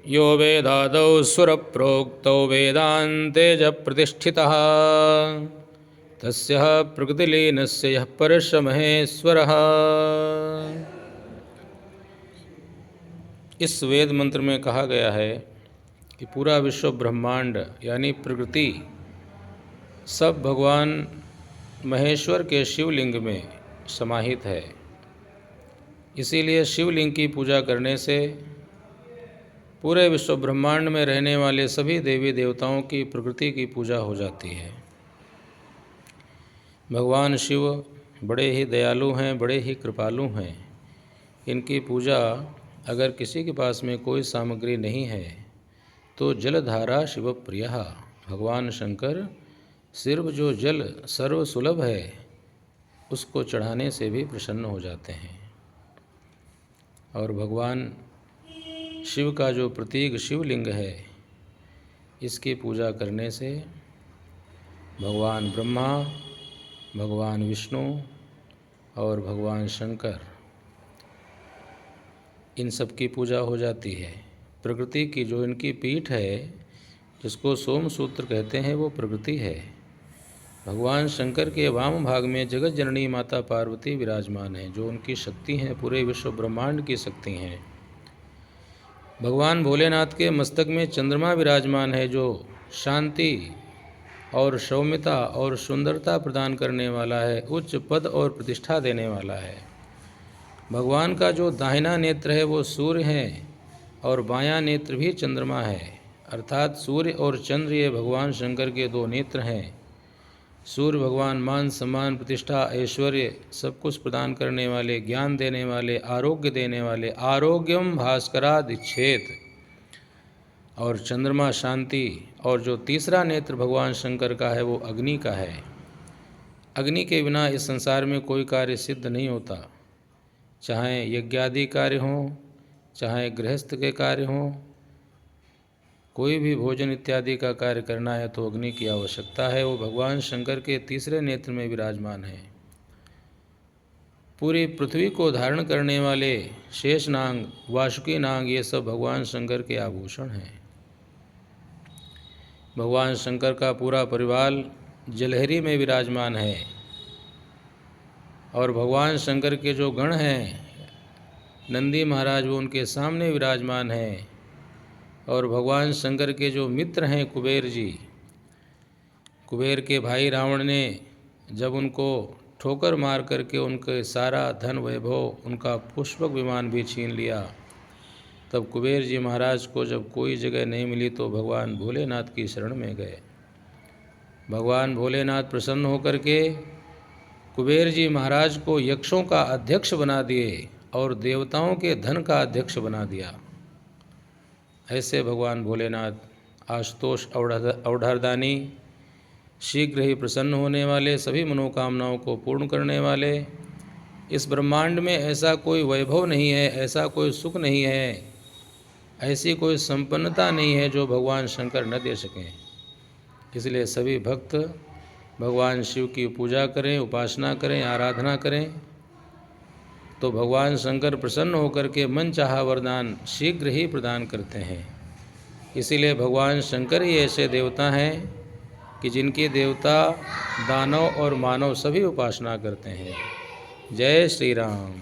यो वेदादौ सुरप्रोक्तौ वेदान्ते च प्रतिष्ठितः तस्य प्रकृतिलीनस्य यः परमहेश्वरः। इस वेद मंत्र में कहा गया है कि पूरा विश्व ब्रह्मांड यानी प्रकृति सब भगवान महेश्वर के शिवलिंग में समाहित है। इसीलिए शिवलिंग की पूजा करने से पूरे विश्व ब्रह्मांड में रहने वाले सभी देवी देवताओं की प्रकृति की पूजा हो जाती है। भगवान शिव बड़े ही दयालु हैं, बड़े ही कृपालु हैं। इनकी पूजा अगर किसी के पास में कोई सामग्री नहीं है तो जलधारा शिव प्रिय। भगवान शंकर सिर्फ जो जल सर्व सुलभ है उसको चढ़ाने से भी प्रसन्न हो जाते हैं। और भगवान शिव का जो प्रतीक शिवलिंग है इसकी पूजा करने से भगवान ब्रह्मा, भगवान विष्णु और भगवान शंकर इन सब की पूजा हो जाती है। प्रकृति की जो इनकी पीठ है जिसको सोम सूत्र कहते हैं वो प्रकृति है। भगवान शंकर के वाम भाग में जगत जननी माता पार्वती विराजमान है जो उनकी शक्ति हैं, पूरे विश्व ब्रह्मांड की शक्ति हैं। भगवान भोलेनाथ के मस्तक में चंद्रमा विराजमान है जो शांति और सौम्यता और सुंदरता प्रदान करने वाला है, उच्च पद और प्रतिष्ठा देने वाला है। भगवान का जो दाहिना नेत्र है वो सूर्य है और बायां नेत्र भी चंद्रमा है, अर्थात सूर्य और चंद्र ये भगवान शंकर के दो नेत्र हैं। सूर्य भगवान मान सम्मान प्रतिष्ठा ऐश्वर्य सब कुछ प्रदान करने वाले, ज्ञान देने वाले, आरोग्य देने वाले, आरोग्यम भास्करादिच्छेद, और चंद्रमा शांति। और जो तीसरा नेत्र भगवान शंकर का है वो अग्नि का है। अग्नि के बिना इस संसार में कोई कार्य सिद्ध नहीं होता, चाहे यज्ञादि कार्य हों, चाहे गृहस्थ के कार्य हों, कोई भी भोजन इत्यादि का कार्य करना है तो अग्नि की आवश्यकता है। वो भगवान शंकर के तीसरे नेत्र में विराजमान है। पूरी पृथ्वी को धारण करने वाले शेष नाग, वासुकी नाग ये सब भगवान शंकर के आभूषण हैं। भगवान शंकर का पूरा परिवार जलहरी में विराजमान है और भगवान शंकर के जो गण हैं नंदी महाराज वो उनके सामने विराजमान हैं। और भगवान शंकर के जो मित्र हैं कुबेर जी, कुबेर के भाई रावण ने जब उनको ठोकर मार करके उनके सारा धन वैभव, उनका पुष्पक विमान भी छीन लिया, तब कुबेर जी महाराज को जब कोई जगह नहीं मिली तो भगवान भोलेनाथ की शरण में गए। भगवान भोलेनाथ प्रसन्न होकर के कुबेर जी महाराज को यक्षों का अध्यक्ष बना दिए और देवताओं के धन का अध्यक्ष बना दिया। ऐसे भगवान भोलेनाथ आशुतोष औढ़रदानी, शीघ्र ही प्रसन्न होने वाले, सभी मनोकामनाओं को पूर्ण करने वाले। इस ब्रह्मांड में ऐसा कोई वैभव नहीं है, ऐसा कोई सुख नहीं है, ऐसी कोई संपन्नता नहीं है जो भगवान शंकर न दे सकें। इसलिए सभी भक्त भगवान शिव की पूजा करें, उपासना करें, आराधना करें तो भगवान शंकर प्रसन्न होकर के मन चाहा वरदान शीघ्र ही प्रदान करते हैं। इसीलिए भगवान शंकर ही ऐसे देवता हैं कि जिनकी देवता दानव और मानव सभी उपासना करते हैं। जय श्री राम।